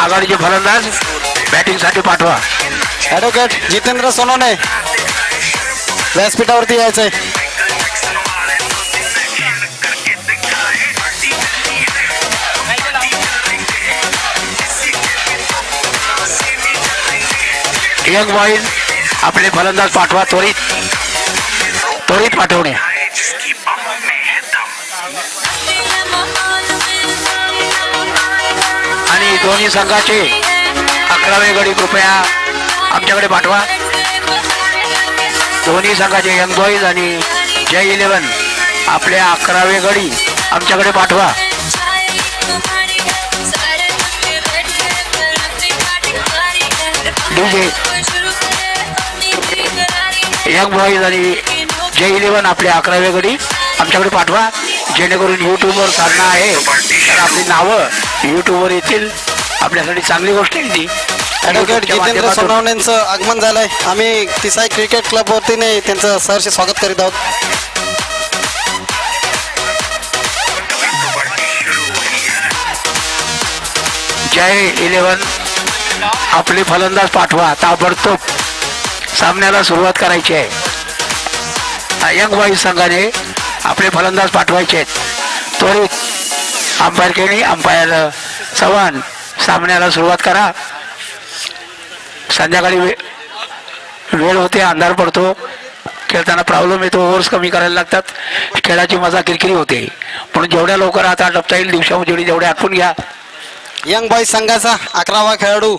आघाडीचे फलंदाज बॅटिंगसाठी पाठवा. ॲडव्होकेट जितेंद्र सोनवणे व्यासपीठावरती यायचंय. यंग बॉईज आपले फलंदाज पाठवा. त्वरित पाठवणे. आणि दोन्ही संघाचे 11वे गडी कृपया आमच्याकडे पाठवा. दोन्ही संघाचे यंग बॉईज आणि जय 11 आपले 11वे गडी आमच्याकडे पाठवा. डीजे यंग बॉईज आणि जय 11 आपले 11वे गडी आमच्याकडे पाठवा. जेणेकरून यूट्यूबवर साधना आहे तर आपली नावं यूट्यूबवर येतील. आपल्यासाठी चांगली गोष्ट आहे ती. ॲडव्होकेट जितेंद्र सोनवणेंचं आगमन झालंय. आम्ही तिसाई क्रिकेट क्लब वतीने त्यांचं सहर्ष स्वागत करीत आहोत. जय 11 आपले फलंदाज पाठवा. ताबडतोब सामन्याला सुरुवात करायची आहे. यंग बॉईज संघाने आपले फलंदाज पाठवायचे आहेत. त्वरित अंपायर केणी अंपायर चव्हाण सामन्याला सुरुवात करा. संध्याकाळी वेळ होते, अंधार पडतो, खेळताना प्रॉब्लेम येतो, ओव्हर्स कमी करायला लागतात, खेळाची मजा किरकिरी होते. म्हणून जेवढ्या लवकर आता टपता येईल दिवसामध्ये जेवढे आखून घ्या. यंग बॉईज संघाचा 11वा खेळाडू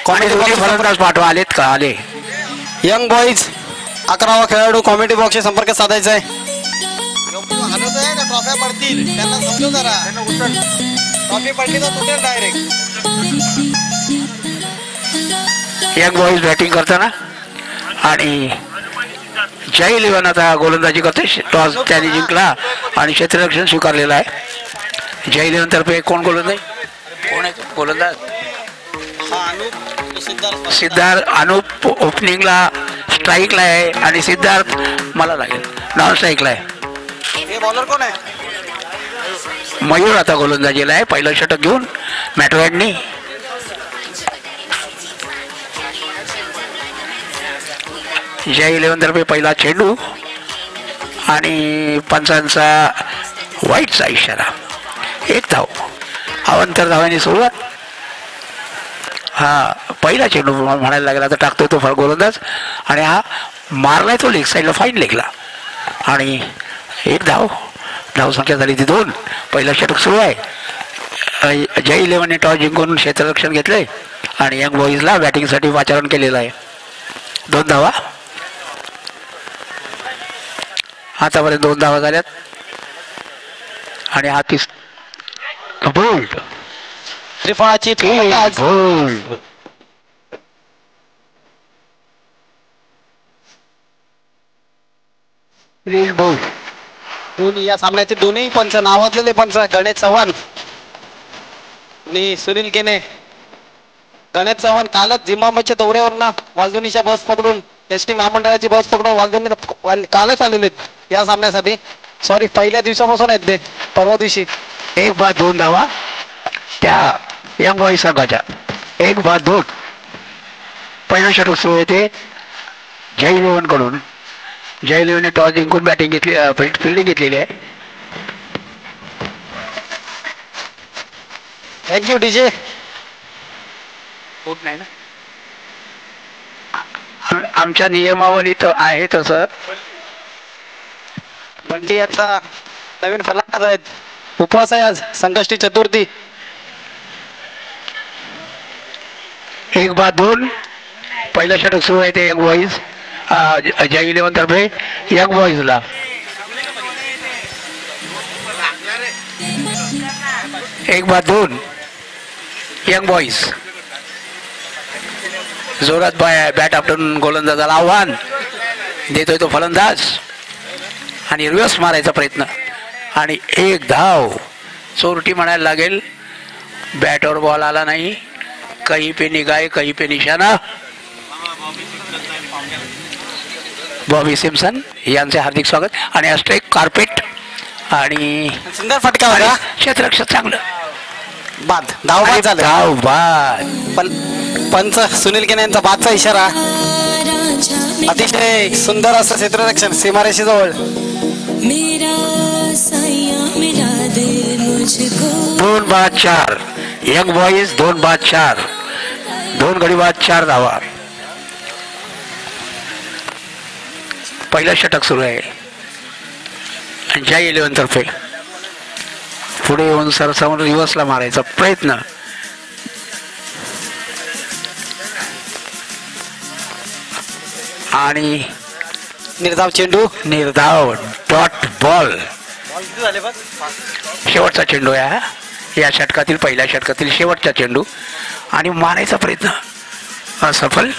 कॉमेडी फलंदाज पाठवा. आलेत का? आले. यंग बॉईज 11वा खेळाडू कॉमेडी बॉक्सशी संपर्क साधायचा आहे. ट्रॉफ्या पडतील त्यांना समजू जरा. ट्रॉफी पडली तर तुटेल डायरेक्ट. यंग बॉईज बॅटिंग करताना आणि जय 11 आता गोलंदाजी करते. टॉस त्याने जिंकला आणि क्षेत्ररक्षण स्वीकारलेलं आहे. जय 11 तर्फे कोण गोलंदाज? कोण आहे गोलंदाज? सिद्धार्थ. अनुप ओपनिंगला स्ट्राईकला आहे आणि सिद्धार्थ मला लागेल नॉन स्ट्राईकला आहे. बॉलर कोण आहे? मयूर आता गोलंदाजीला आहे. पहिलं षटक घेऊन मॅटवॅडनी. जय 11 तर्फे पहिला चेंडू आणि पंचांचा वाईटचा इशारा. 1 धाव. अवंतर धावांनी सुरुवात. हा पहिला चेंडू म्हणायला लागला. आता टाकतोय तो फळ गोलंदाज आणि हा मारलाय तो लेग साईडला, फाईन लेगला. आणि 1 धाव. धावसंख्या झाली ती 2. पहिलं षटक सुरू आहे. जय 11ने टॉस जिंकून क्षेत्ररक्षण घेतलंय आणि यंग बॉईजला बॅटिंगसाठी वाचारण केलेलं आहे. 2 धावा. आतापर्यंत 2 धावा झाल्यात आणि हा बोल्ड त्रिफळाची या सामन्याचे दोन्ही पंच नावाजलेले पंच गणेश चव्हाण आणि सुनील केने. गणेश चव्हाण कालच झिम्बाब्वेच्या दौऱ्यावरनं वालधुनीच्या बस पकडून एसटी महामंडळाची बस पकडून वालधुनी कालच आलेले या सामन्यासाठी. सॉरी, पहिल्या दिवसापासून आहेत ते. परवा दिवशी 1 बाद 2 धावा त्या यंग बॉईज संघाच्या. 1 बाद 2. पहिलं षटक सुरू येते जय 11 कडून. जय 11ने टॉस जिंकून बॅटिंग घेतली, फिल्डिंग घेतलेली आहे. Thank you DJ. होत नाही ना आमच्या नियमावलीत आहे तसं. बंटी आता नवीन फलंदाज आहेत. उपवास आहे आज, संकष्टी चतुर्थी. 1 बाद 2. पहिलं षटक सुरू आहे ते यंग बॉईज जय 11 तर्फे यंग बॉईजला. एक बाद 2 यंग बॉईज. जोरात बॅट आपटून गोलंदाजाला आव्हान देतोय तो फलंदाज आणि रिव्हर्स मारायचा प्रयत्न आणि 1 धाव. चोरटी म्हणायला लागेल. बॅटवर बॉल आला नाही. कहीं पे निगाह कहीं पे निशाणा. बॉबी सिम्सन यांचे हार्दिक स्वागत. आणि स्ट्राईक कार्पेट आणि सुंदर फटका होता. क्षेत्ररक्षक चांगलं. बाद धाव बाद झालं. धाव बाद. पण पंच सुनील केने यांचा बादचा इशारा. अतिशय सुंदर असं क्षेत्ररक्षण सीमारेषेजवळ. 2-4 यंग बॉईज. 2-4 2 गडी बाद 4 धावा. पहिलं षटक सुरू आहे आणि जय 11 तर्फे पुढे येऊन सरसावून रिव्हर्सला मारायचा प्रयत्न. आणि निर्धाव चेंडू. निर्धाव डॉट बॉल. शेवटचा चेंडू या षटकातील पहिल्या षटकातील शेवटचा चेंडू आणि मारायचा प्रयत्न असफल.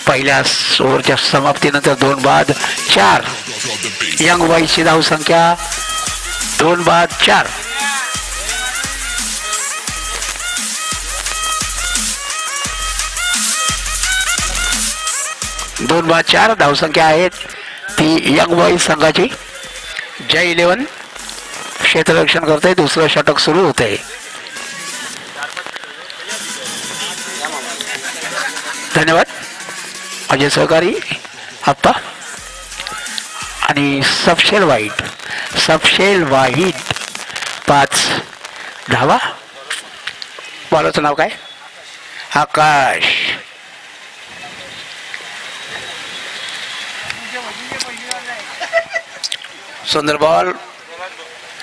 पहिल्या ओव्हरच्या समाप्तीनंतर 2 बाद 4. यंग बॉईजची धाव संख्या 2 बाद 4. दोन बाद 4 धावसंख्या आहेत ती यंग बॉईज संघाची. जय 11 क्षेत्ररक्षण करते. दुसरं षटक सुरू होते. धन्यवाद माझे सहकारी आप्पा. आणि सपशेल वाईट 5 धावा. बॉलरचं नाव काय? आकाश. सुंदर बॉल.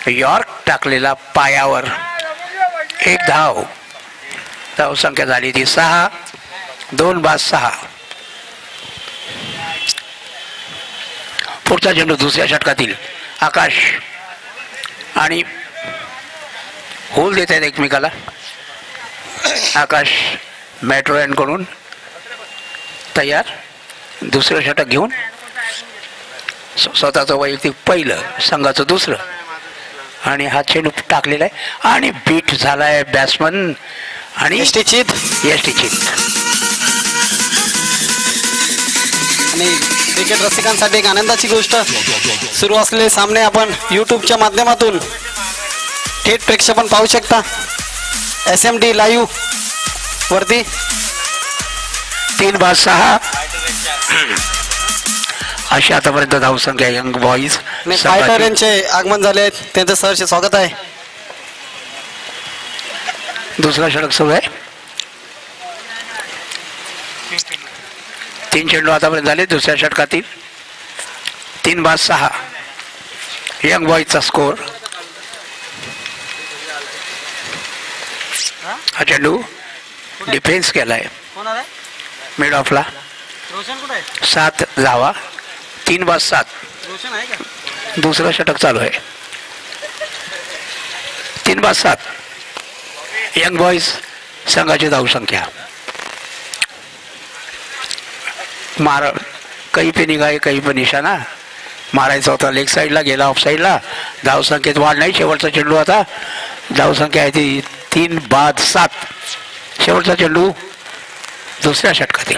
यॉर्क टाकलेला पायावर. 1 धाव. धावसंख्या झाली ती 6. 2 बाद 6. पुढचा चेंडू दुसऱ्या षटकातील आकाश आणि होल देत आहेत एकमेकाला. आकाश मेट्रोकडून तयार. दुसरं षटक घेऊन स्वतःचं वैयक्तिक पहिलं संघाचं दुसरं आणि हा चेंडू टाकलेला आहे आणि बीट झालाय बॅट्समन आणि एसटी चित. आणि क्रिकेट रसिकांसाठी एक आनंदाची गोष्ट, सुरू असलेले सामने आपण यूट्यूबच्या माध्यमातून थेट प्रेक्षेपण पाहू शकता SMD लाईव्ह वरती. 3 बाद 6 अशी आतापर्यंत धावसंख्या यंग बॉईज. फायटर यांचे आगमन झाले. त्यांचं सहर्ष स्वागत आहे. दुसरा षटक सुरू आहे. 3 चेंडू आतापर्यंत झाले दुसऱ्या षटकातील. 3 बाद 6 यंग बॉईजचा स्कोर. हा चेंडू डिफेन्स केलाय मिड ऑफला. 7 धावा. 3 बाद 7. दुसरं षटक चालू आहे. 3 बाद 7 यंग बॉईज संघाची धावसंख्या. मार काही पे निघाय काही पण निशाणा मारायचा होता. लेग साईडला गेला ऑफ साईडला. धावसंख्येत वाढ नाही. शेवटचा चेंडू आता. धावसंख्या आहे ती 3 बाद 7. शेवटचा चेंडू दुसऱ्या षटकातील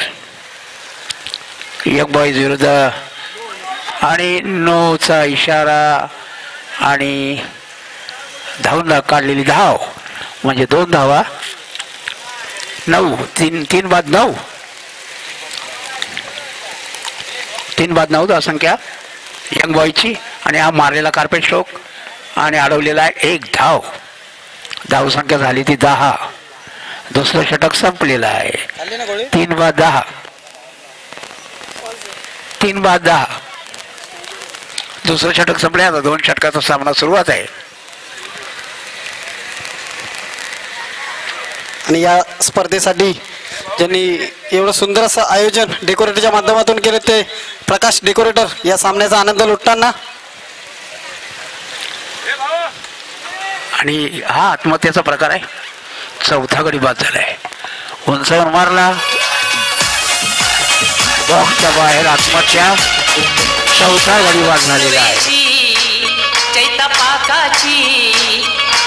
यंग बॉईज विरुद्ध आणि नोचा इशारा आणि धावून काढलेली धाव म्हणजे 2 धावा. 9. 3 बाद 9. 3 बाद 9 धावसंख्या यंग बॉईजची. आणि हा मारलेला कार्पेट स्ट्रोक आणि अडवलेला 1 धाव. धावसंख्या झाली ती 10. दुसरं षटक संपलेलं आहे. 3 बाद 10. 3 बाद 10. दुसरं षटक संपले. आता 2 षटकाचा सामना सुरुवात आहे. आणि या स्पर्धेसाठी ज्यांनी एवढं सुंदर असं आयोजन डेकोरेटरच्या माध्यमातून केले ते प्रकाश डेकोरेटर या सामन्याचा आनंद लुटताना. आणि हा आत्महत्येचा प्रकार आहे. 4था गडी बाद झालाय. उंचावर मारला. बॉक्सच्या बाहेर आत्महत्या. 4था गडी बाद झालेला आहे. चैता पाकाची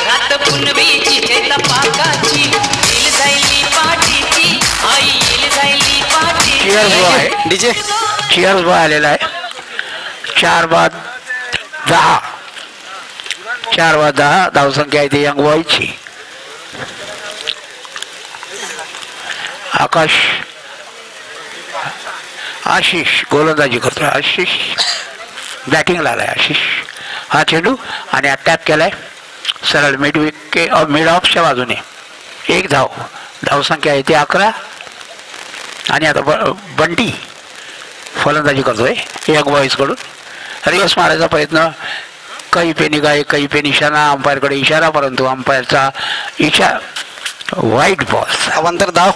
रात पुनवीची चैता पाकाची येईल जायली पाठीची आई येईल जायली पाठी. चिअर्स बॉय आहे. डीजे चिअर्स बॉय आलेला आहे. 4 बाद 10. 4 बाद 10 धावसंख्या आहे ती यंग बॉईजची. आशिष गोलंदाजी करतोय. आशिष बॅटिंगला आलाय. आशिष हा चेंडू आणि अटॅक केलाय सरळ मिड ऑफच्या बाजूने. एक धाव संख्या आहे ती 11. आणि आता बंटी फलंदाजी करतोय यंग बॉईज कडून. रिवर्स मारायचा प्रयत्न. काही पे निघाय काही पे निशाणा. अंपायरकडे इशारा परंतु अंपायरचा इशारा व्हाईट बॉल. अवांतर धाव.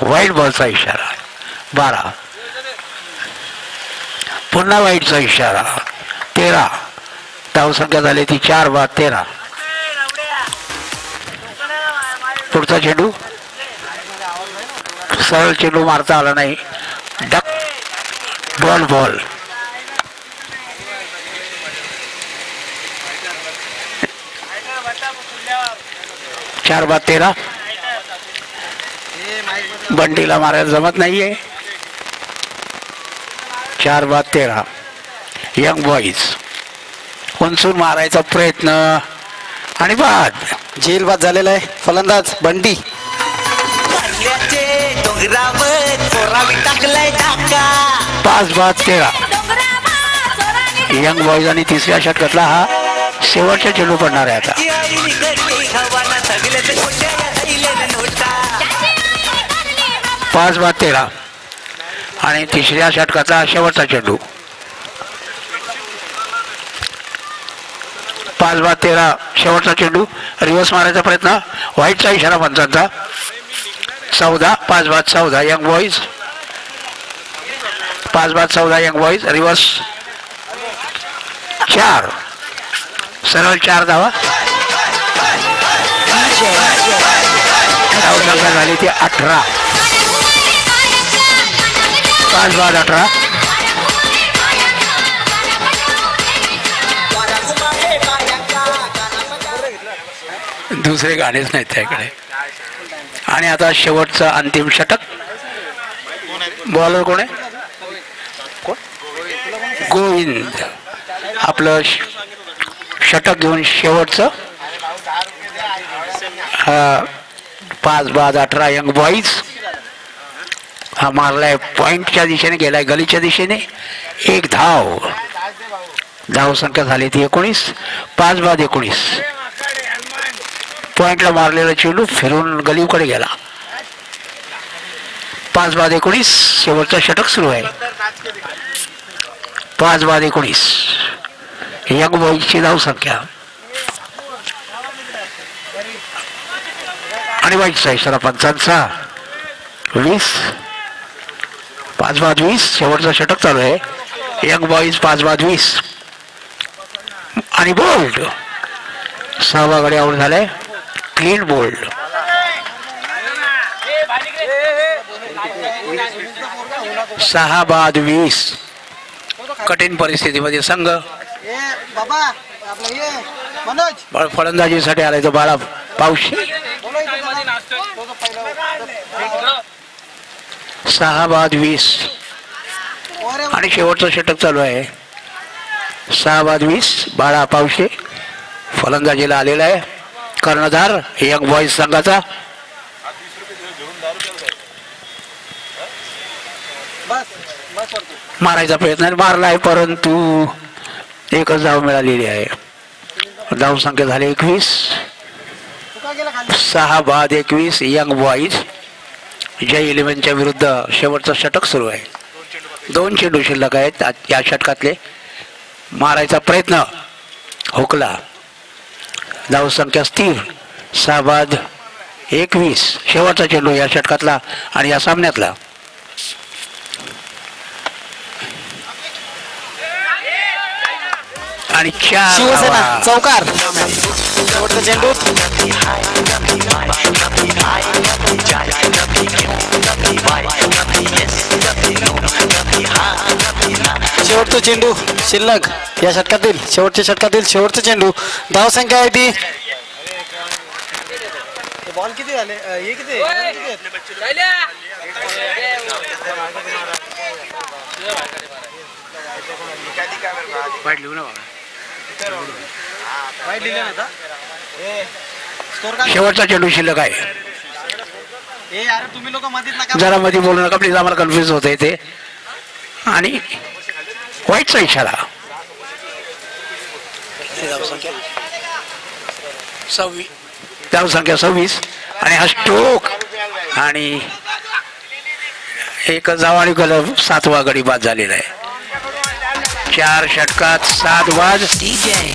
व्हाईट बॉलचा इशारा 12. पुन्हा व्हाईटचा इशारा 13. धावसंख्या झाली ती 4-13. पुढचा चेंडू सरळ चेंडू मारता आला नाही. Duck ball 4-13. बंटीला मारायला जमत नाहीये. 4-13. यंग बॉईज उंचून मारायचा प्रयत्न आणि बाद. झेल बाद झालेला आहे. फलंदाज बंटी. डोंगरावर चोरावी टाकलाय टाका. 5-13. यंग बॉईज आणि तिसऱ्या षटकातला हा शेवटचा चेंडू पडणार आहे आता. 5-13 आणि तिसऱ्या षटकाचा शेवटचा चेंडू. 5-13 शेवटचा चेंडू. रिव्हर्स मारायचा प्रयत्न. व्हाईटचा इशारा पंचांचा. 14. 5-14 young boys. 5-14 young boys. Reverse 4. सरळ 4 धावा. धावसंख्या झाली ती 18. 5-18. दुसरे गाणेच नाहीत त्याकडे. आणि आता शेवटचं अंतिम षटक. बॉलर कोण आहे? गोविंद आपलं षटक घेऊन शेवटचं. 5-18 यंग बॉईज. हा मारलाय पॉइंटच्या दिशेने गेलाय गलीच्या दिशेने. एक धावसंख्या झाली ती 19. 5-19 पॉइंटला मारलेला चेंडू फिरून गलीकडे गेला. 5-19 शेवटचं षटक सुरू आहे. 5-19 यंग बॉईजची धावसंख्या. आणि वाईटचा इशारा पंचांचा 20. 5-20 शेवटचं षटक चालू आहे. यंग बॉईज 5-20 आणि बोल्ड. 6 गडी आउट झाले. Clean bowled. 6-20 कठीण परिस्थितीमध्ये संघ फलंदाजीसाठी आलाय तो बाळा पावशी. 6-20 आणि शेवटचं षटक चालू आहे. 6-20 बाळा पावशे फलंदाजीला आलेला आहे. कर्णधार यंग बॉईज संघाचा. मारायचा प्रयत्न मारलाय परंतु एकच धाव मिळालेली आहे. धावसंख्या झाली 21. 6-21 यंग बॉईज. जय 11च्या विरुद्ध शेवटचं षटक सुरू आहे. 2 चेंडू शिल्लक आहेत या षटकातले. मारायचा प्रयत्न हुकला. धावसंख्या स्थिर. 6-21 शेवटचा चेंडू या षटकातला आणि या सामन्यातला. आणि शिवसेना चौकार. शेवटचा चेंडू. शेवटचा चेंडू शिल्लक या षटकातील शेवटचा चेंडू. धावसंख्या आहे ती. बॉल किती झाले? हे किती? शेवटचा चेंडू शिल्लक आहे. ए अरे तुम्ही लोक मधीच नका जरा मध्ये बोलू नका प्लीज, आम्हाला कन्फ्युज होत आहे ते. आणि व्हाईटचा इशारा. धावसंख्या 26 आणि हा स्ट्रोक आणि एक जाव आणि गलम 7वा गडी बाद झालेला आहे. 4 षटकात 7 बाद 27.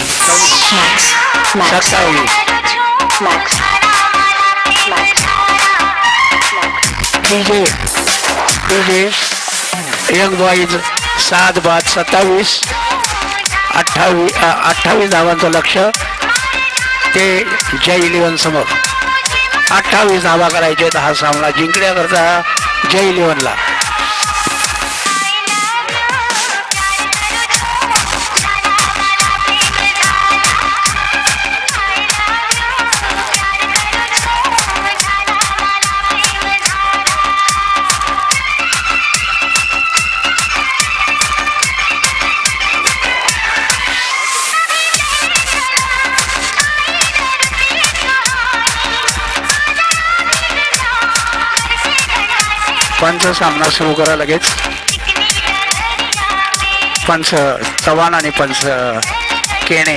यंग बॉईज 7 बाद 27. 28 धावांचं लक्ष ते जय 11 समोर. 28 धावा करायचे आहेत हा सामना जिंकण्याकरता जय 11ला. पंच सामना सुरू करा लगेच. पंच चव्हाण आणि पंच केणे.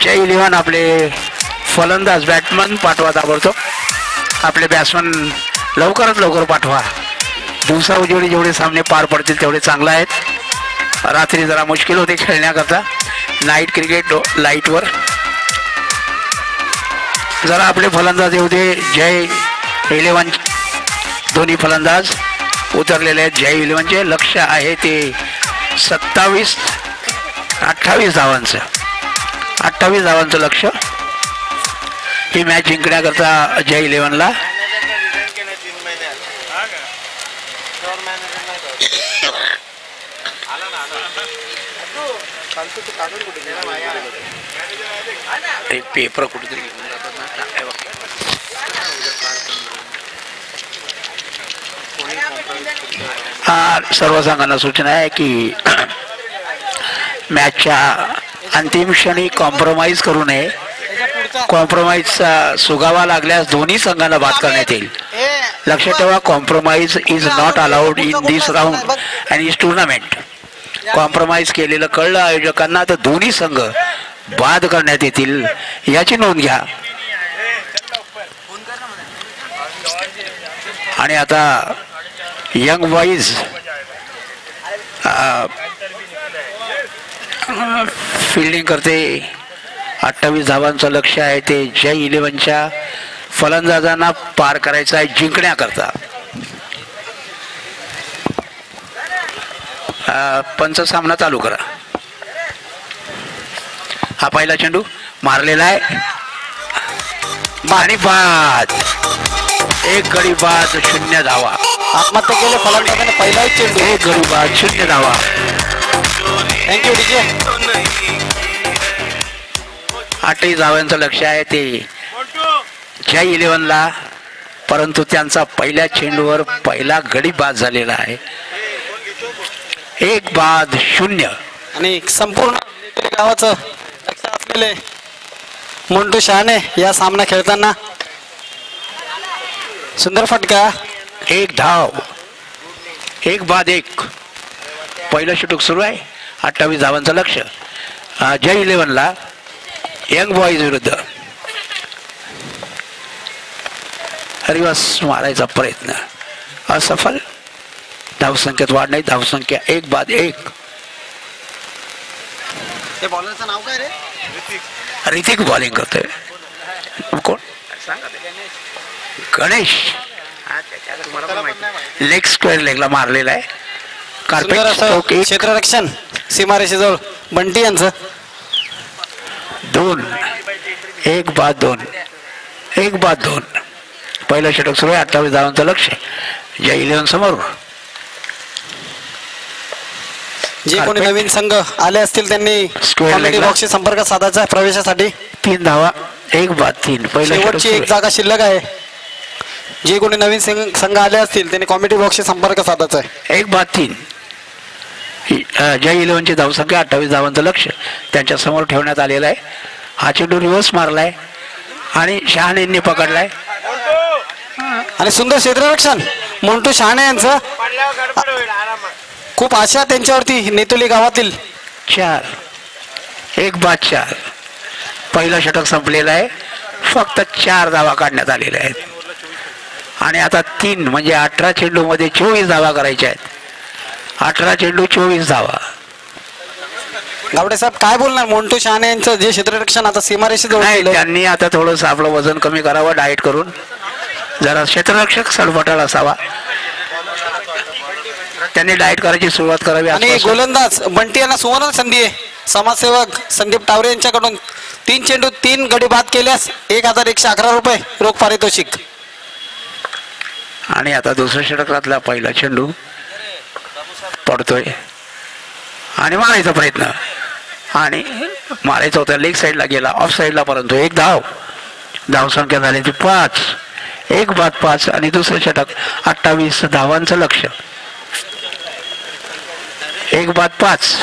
जय 11 आपले फलंदाज बॅट्समन पाठवा ताबडतोब. आपले बॅट्समन लवकरात लवकर पाठवा. दिवसा उजेडी जेवढे सामने पार पडतील तेवढे चांगले आहेत. रात्री जरा मुश्किल होते खेळण्याकरता नाईट क्रिकेट लाईटवर. जरा आपले फलंदाज येऊ दे. जय 11 दोन्ही फलंदाज उतरलेले आहेत. जय 11चे लक्ष आहे ते 28 धावांचं. 28 धावांचं लक्ष. ही मॅच जिंकण्याकरता जय 11ला. ते पेपर कुठेतरी सर्व संघांना सूचना आहे की मॅचच्या अंतिम क्षणी कॉम्प्रोमाइज करू नये. कॉम्प्रोमाइजचा सुगावा लागल्यास दोन्ही संघांना बाद करण्यात येईल. लक्षात ठेवा, compromise is not allowed in this round and is tournament. Compromise केलेलं कळलं आयोजकांना तर दोन्ही संघ बाद करण्यात येतील याची नोंद घ्या. आणि आता यंग बॉईज फिल्डिंग करते. 28 धावांचं लक्ष आहे ते जय 11च्या फलंदाजांना पार करायचं आहे जिंकण्याकरता. पंच सामना चालू करा. हा पहिला चेंडू मारलेला आहे आणि बाद. एक गडी बाद 0 धावा. आत्महत्या केले फलंदाजाने. पहिला चेंडू. एक गडी बाद 0 धावा. Thank you DJ. 28 धावांचं लक्ष आहे ते जय 11ला. परंतु त्यांचा पहिल्या चेंडूवर पहिला गडी बाद झालेला आहे. 1 बाद 0. आणि संपूर्ण गावाचं लक्ष असलेले मोंटू शहाणे या सामना खेळताना. सुंदर फटका. 1 धाव. 1 बाद 1. पहिलं षटक सुरू आहे. 28 धावांचं लक्ष जय 11ला. यंग बॉईज विरुद्ध. रिवर्स मारायचा प्रयत्न असफल. धावसंख्येत वाढ नाही. धावसंख्या 1 बाद 1. ते बॉलरचं नाव काय रे? ऋतिक बॉलिंग करतोय. कोण? गणेश. लेग स्क्वेअर लेगला मारलेला आहे. कार्पेट क्षेत्ररक्षण सीमारेषेजवळ बंटी यांचं. 2. 1 बाद 2. 1 बाद 2. पहिलं षटक सुरू आहे. 28 धावांचं लक्ष जय 11 समोर. जे कोणी नवीन संघ आले असतील त्यांनी कॉमेडी बॉक्सशी संपर्क साधायचा आहे प्रवेशासाठी. 3 धावा. 1 बाद 3. शेवटची एक जागा शिल्लक आहे. जे कोणी नवीन संघ आले असतील त्यांनी कॉमेडी बॉक्सशी संपर्क साधायचा आहे. 1 बाद 3. जय 11ची धावसंख्या 28 धावांचं लक्ष त्यांच्या समोर ठेवण्यात आलेलं आहे. हा चेंडू रिव्हर्स मारलाय आणि शहाणेंनी पकडलाय. आणि सुंदर क्षेत्ररक्षण मोंटू शहाणे यांचं. खूप आशा त्यांच्यावरती नेतुली गावातील. 4 पहिलं षटक संपलेलं आहे. फक्त 4 धावा काढण्यात आलेल्या आहेत आणि आता 3 म्हणजे 18 चेंडूमध्ये 24 धावा करायच्या आहेत. 18 चेंडू 24 धावा. गावडे साहेब काय बोलणार मोंटू शहाणे यांचं जे क्षेत्ररक्षण आता सीमारेषे नाही, जवळ. त्यांनी आता थोडंसं आपलं वजन कमी करावं डाएट करून. जरा क्षेत्ररक्षक सडपटाळ असावा. त्यांनी डाएट करायची सुरुवात करावी. आणि गोलंदाज बंटी यांना सुवर्ण संधी आहे. समाजसेवक संदीप टावरे यांच्याकडून 3 चेंडू 3 गडी बाद केल्यास 1111 रुपये रोख पारितोषिक. आणि आता दुसऱ्या षटकातला पहिला चेंडू पडतोय आणि मारायचा प्रयत्न आणि मारायचा होता. लेग साईडला गेला, ऑफ साईडला, परंतु 1 धाव. धावसंख्या झाली ती 5. 1 बाद 5 आणि दुसरं षटक 28 धावांचं लक्ष. 1 बाद 5.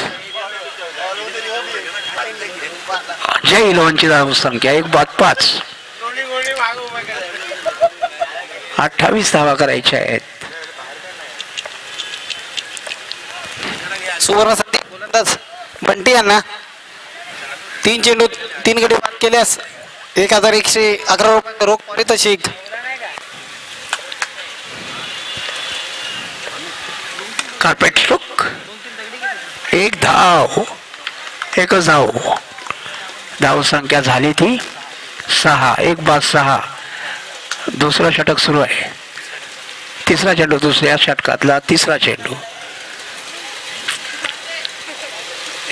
जय इलेव्हनची धावसंख्या 1 बाद 5. 28 धावा करायच्या आहेत. सुवर्ण संधी गोलंदाज बंटी यांना 3 चेंडू 3 गडी बाद केल्यास 1111 रुपये रोख पारितोषिक. Carpet stroke. 1 धाव. 1च धाव. धावसंख्या झाली ती 6. 1 बाद 6. दुसरं षटक सुरू आहे. तिसरा चेंडू दुसऱ्या षटकातला तिसरा चेंडू.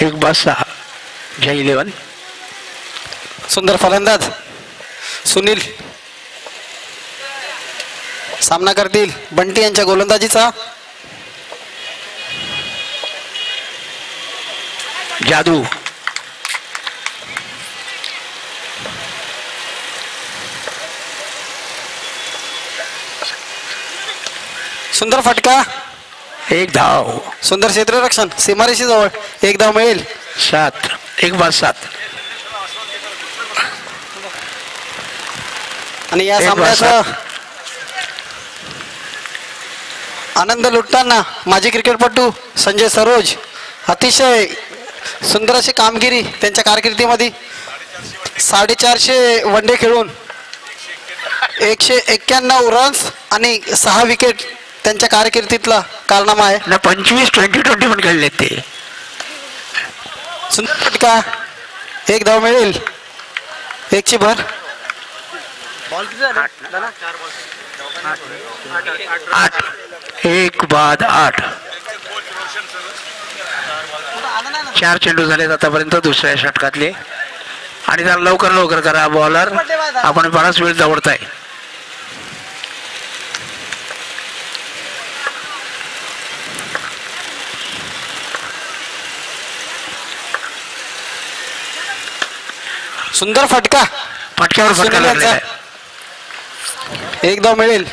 1 बाद 6. जय इलेव्हन. सुंदर फलंदाज सुनील सामना करतील बंटी यांच्या गोलंदाजीचा. जादू. सुंदर फटका. 1 धाव. सुंदर क्षेत्ररक्षण सीमारेषी जवळ 1 धाव मिळेल. 7. 1 बाद 7. आणि या 1 बाद सामन्याचा 7. आनंद लुटताना माजी क्रिकेटपटू संजय सरोज. अतिशय सुंदर अशी कामगिरी त्यांच्या कारकिर्दीमध्ये. 450 वनडे खेळून 191 रन्स आणि 6 विकेट त्यांच्या कारकिर्दीतला कारनामा आहे. ना 25 20 पण खेळलेत ते. सुंदर फटका. 1 धाव मिळेल. 1 ची भर. 8. 1 बाद 8. 4 चेंडू झालेत आतापर्यंत दुसऱ्या षटकातले आणि जरा लवकर करा बॉलर. आपण बराच वेळ दवडताय. सुंदर फटका. फटक्यावर फटका लागलेला आहे. 1 धाव मिळेल.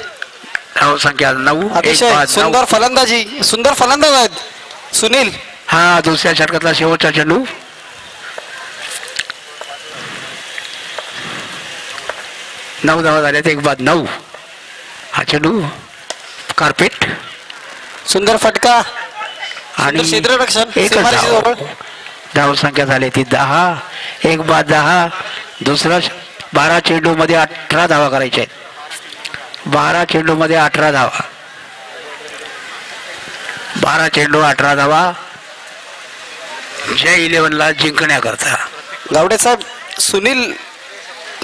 धावसंख्या 9. अतिशय सुंदर फलंदाजी. सुंदर फलंदाज आहेत सुनील. हा दुसऱ्या षटकातला शेवटचा चेंडू. 9 धावा झाल्यात. 1 बाद 9. हा चेंडू कार्पेट. सुंदर फटका आणि क्षेत्ररक्षण 1 सीमारेषी धाव. जवळ. धावसंख्या झाली ती 10. 1 बाद 10. दुसरा 12 चेंडू मध्ये 18 धावा करायच्या आहेत. 12 चेंडू मध्ये 18 धावा. 12 चेंडू 18 धावा. जय इलेव्हनला जिंकण्याकरता. गावडे साहेब सुनील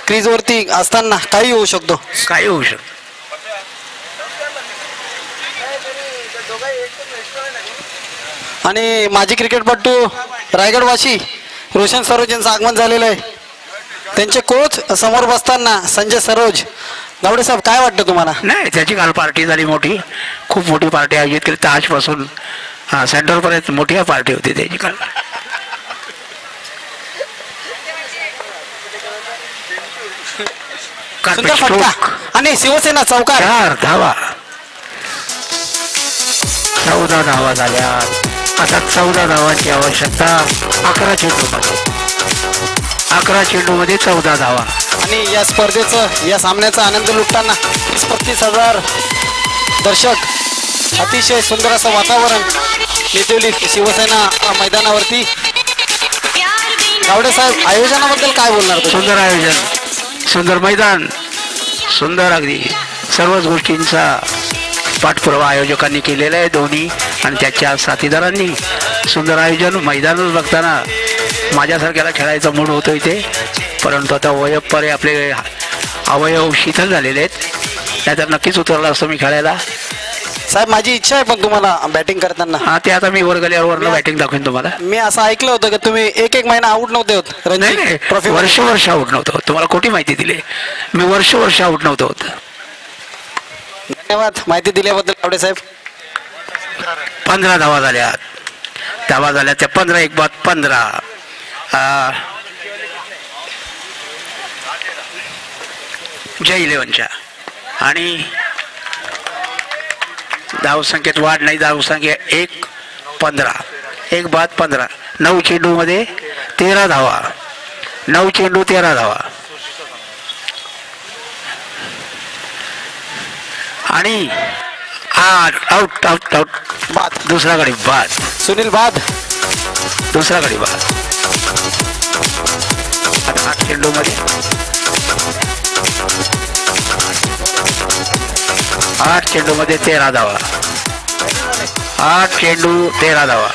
क्रीजवरती असताना काही होऊ शकतो. काही होऊ शकतं. आणि माजी क्रिकेटपटू रायगडवासी रोशन सरोज यांचं आगमन झालेलं आहे. त्यांचे कोच समोर बसताना संजय सरोज. गावडे साहेब काय वाटतं तुम्हाला? नाही, त्याची काल पार्टी झाली मोठी. खूप मोठी पार्टी आयोजित केली. ताजपासून सेंटरपर्यंत मोठी पार्टी होती त्याची काल. सुंदर फटका आणि शिवसेना चौकार. 4 धावा. 14 धावा झाल्या. आता 14 धावांची आवश्यकता 11 चेंडूमध्ये. 11 चेंडूमध्ये 14 धावा. आणि या स्पर्धेचं या सामन्याचा आनंद लुटताना 30,000 दर्शक अतिशय सुंदर असं वातावरण नितेवली शिवसेना मैदानावरती. गावडे साहेब, आयोजनाबद्दल काय बोलणार तुम्ही? सुंदर आयोजन, सुंदर मैदान, सुंदर अगदी सर्वच गोष्टींचा पाठपुरावा आयोजकांनी केलेला आहे दोन्ही आणि त्याच्या साथीदारांनी. सुंदर आयोजन. मैदानच बघताना माझ्यासारख्याला खेळायचा मूड होतो इथे, परंतु आता वयोपरे आपले अवयव शिथिल झालेले आहेत, नाहीतर नक्कीच उतरला असतो मी खेळायला. साहेब, माझी इच्छा आहे पण तुम्हाला बॅटिंग करताना. हा, ते आता मी वर गेल्यावर बॅटिंग दाखवेन तुम्हाला. मी असं ऐकलं होतं की तुम्ही एक महिना आउट नव्हते होत नाही, रणजी ट्रॉफी. वर्ष आउट नव्हतं. तुम्हाला खोटी माहिती दिली. मी वर्ष आउट नव्हतं होत. धन्यवाद माहिती दिल्याबद्दल गावडे साहेब. 15 धावा झाल्या. त्या 15 एक बाद 15. जय 11च्या आणि धावसंख्येत वाढ नाही. धावसंख्या 1-15, 1 बाद 15. 9 चेंडूमध्ये 13 धावा. 9 चेंडू 13 धावा आणि आउट. बाद. दुसरा गडी बाद. सुनील बाद. दुसरा गडी बाद. 8 चेंडूमध्ये 8 चेंडूमध्ये 13 धावा. 8 चेंडू 13 धावा.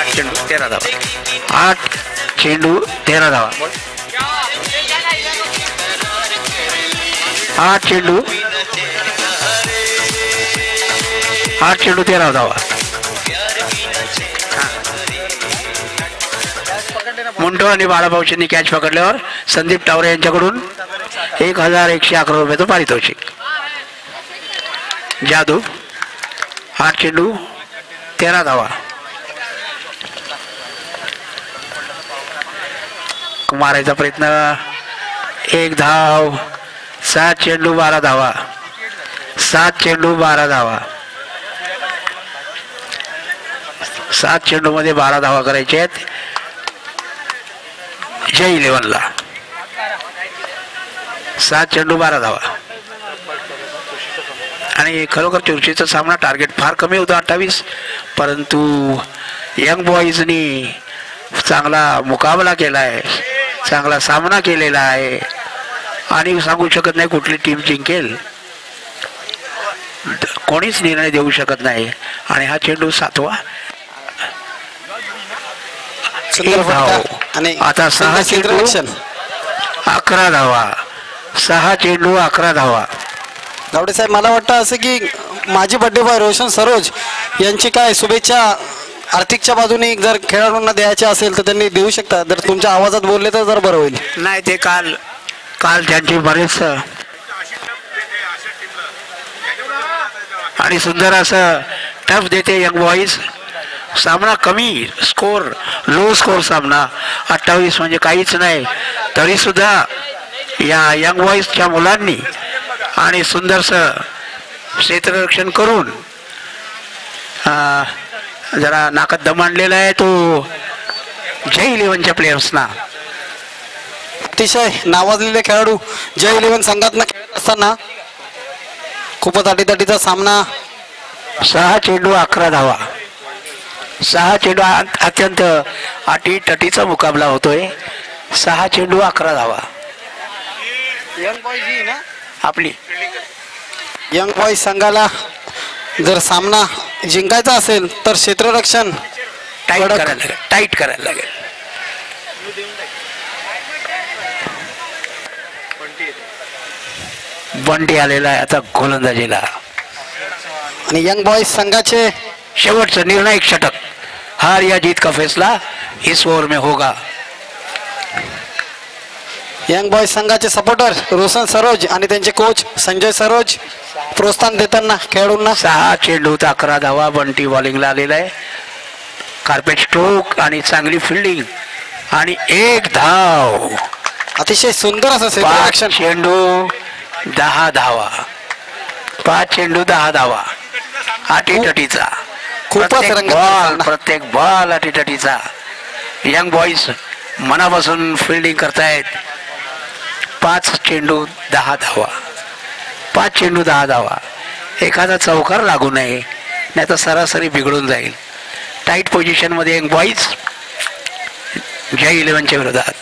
चेंडू 13 धावा. 8 चेंडू 13 धावा. 8 चेंडू 13 धावा. मुंडो आणि बाळाभाऊजींनी कॅच पकडल्यावर संदीप टावरे यांच्याकडून 1111 रुपयाचं पारितोषिक. जादू 8 चेंडू 13 धावा. मारायचा प्रयत्न. 1 धाव. 7 चेंडू 12 धावा. 7 चेंडू 12 धावा. 7 चेंडू मध्ये 12 धावा करायचे आहेत जय 11ला. 7 चेंडू 12 धावा. आणि खरोखर चुरशीचा सामना टार्गेट फार कमी होतं 28, परंतु यंग बॉईजनी चांगला मुकाबला केला आहे, चांगला सामना केलेला आहे आणि सांगू शकत नाही कुठली टीम जिंकेल. कोणीच निर्णय देऊ शकत नाही. आणि हा चेंडू 7वा. आणि आता 6 चेंडू 11 धावा. 6 चेंडू 11 धावा. गावडे साहेब, मला वाटतं असं की माझे बड्डे बॉय रोशन सरोज यांची काय शुभेच्छा आर्थिकच्या बाजूने जर खेळाडूंना द्यायच्या असेल तर त्यांनी देऊ शकतात. जर तुमच्या आवाजात बोलले तर जर बरं होईल. नाही, ते काल त्यांची बरेच आणि सुंदर असं टफ देते यंग बॉईज. सामना कमी स्कोर, लो स्कोर सामना 28 म्हणजे काहीच नाही, तरी सुद्धा या यंग बॉईजच्या मुलांनी आणि सुंदरसं क्षेत्ररक्षण करून जरा नाकात दम आणलेला आहे तो जय 11च्या प्लेयर्सना. अतिशय नावाजलेले खेळाडू जय 11 संघातनं खेळत असताना खूपच अटीतटीचा सामना. 6 चेंडू 11 धावा. 6 चेंडू अत्यंत अटीतटीचा मुकाबला होतोय. 6 चेंडू 11 धावा. यंग बॉयज ही ना आपली यंग बॉयज संघाला जर सामना जिंकायचा असेल तर क्षेत्ररक्षण टाईट करायला लागेल. बंटी आलेला आहे आता गोलंदाजीला. आणि यंग बॉयज संघाचे शेवटचं निर्णायक षटक. हार या जीत का फैसला इस ओव्हर में होगा. यंग बॉयज संघाचे सपोर्टर रोशन सरोज आणि त्यांचे कोच संजय सरोज प्रोत्साहन देताना खेळाडूंना. 6 चेंडू 11 धावा. बंटी बॉलिंगला आलेला आहे. कार्पेट स्ट्रोक आणि चांगली फिल्डिंग आणि एक धाव. अतिशय सुंदर असं 5 चेंडू 10 धावा. 5 चेंडू 10 धावा. अटीतटीचा खूपच रंगत प्रत्येक बॉल अटीतटीचा. यंग बॉईज मनापासून फिल्डिंग करतायत. 5 चेंडू 10 धावा. 5 चेंडू 10 धावा. एखादा चौकार लागू नये, नाही तर सरासरी बिघडून जाईल. टाईट पोझिशनमध्ये यंग बॉईज जय 11च्या विरोधात.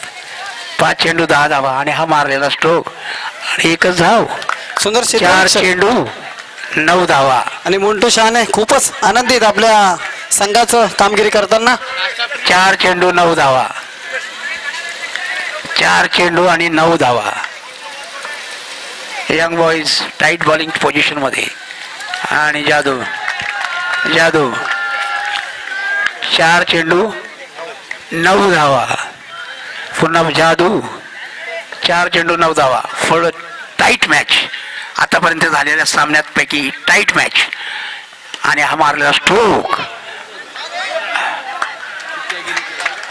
5 चेंडू 10 धावा आणि हा मारलेला स्ट्रोक आणि एकच धाव. सुंदर 4 चेंडू 9 धावा. आणि मुंटू शहाणे खूपच आनंदित आपल्या संघाचं कामगिरी करताना. 4 चेंडू 9 धावा. 4 चेंडू आणि 9 धावा. Young boys tight bowling position मध्ये आणि जादू 4 चेंडू 9 धावा. पुन्हा जादू 4 चेंडू 9 धावा. फुल टाईट मॅच आतापर्यंत झालेल्या सामन्यात पैकी टाईट मॅच आणि हा मारलेला स्ट्रोक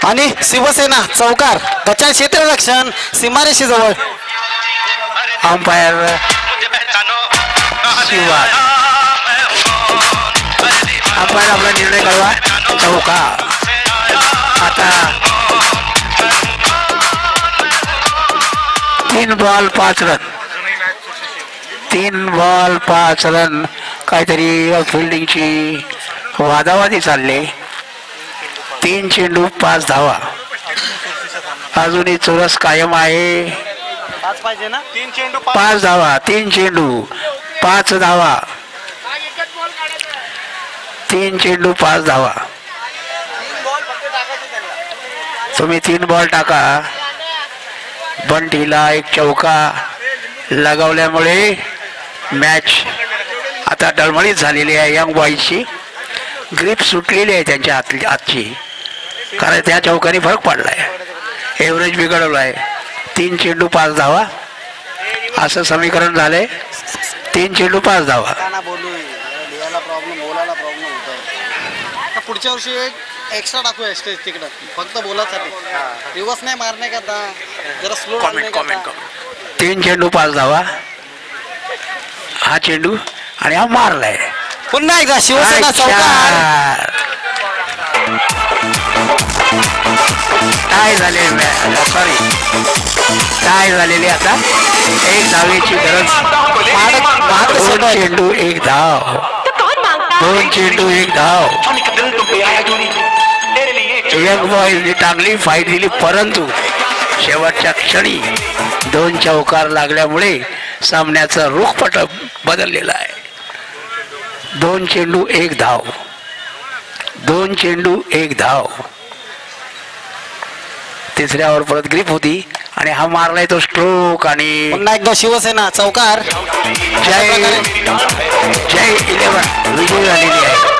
आणि शिवसेना चौकार. बचाव क्षेत्ररक्षण सीमारेषे जवळ. अंपायर अंपायर आपला निर्णय कळवा. चौकार. आता 3 बॉल 5 रन. 3 ball 5 run. काहीतरी फिल्डिंगची वादावादी चालले. 3 चेंडू 5 धावा. अजूनही चौरस कायम आहे. 5 धावा. 3 चेंडू 5 धावा. 3 चेंडू 5 धावा. तुम्ही 3 बॉल टाका. बंटीला एक चौका लगावल्यामुळे मॅच आता डळमळीत झालेली आहे. यंग बॉईजची ग्रीप सुटलेली आहे त्यांच्या आजची, कारण त्या चौकाने फरक पडलाय. एव्हरेज बिघडवलं आहे. 3 चेंडू 5 धावा असं समीकरण झालंय. 3 चेंडू 5 धावा. पुढच्या वर्षी एक एक्स्ट्रा टाकूया स्टेज तिकडं फक्त बोलासाठी. दिवस नाही मारणे का आता जरा स्लो. 3 चेंडू 5 धावा. हा चेंडू आणि हा मारलाय. पुन्हा एकदा शिवसेना चौकार. काय झाले सॉरी काय झालेली आता 1 धावेची गरज. 2 चेंडू 1 धाव. 2 चेंडू 1 धाव. यंग बॉईजने चांगली फाईट दिली, परंतु शेवटच्या क्षणी 2 चौकार लागल्यामुळे सामन्याचा रुखपट बदललेला आहे. 2 चेंडू 1 धाव. 2 चेंडू 1 धाव. तिसऱ्यावर परत ग्रीप होती आणि हा मारलाय तो स्ट्रोक आणि पुन्हा एकदा शिवसेना चौकार. जय 11 विजयी झालेली आहे.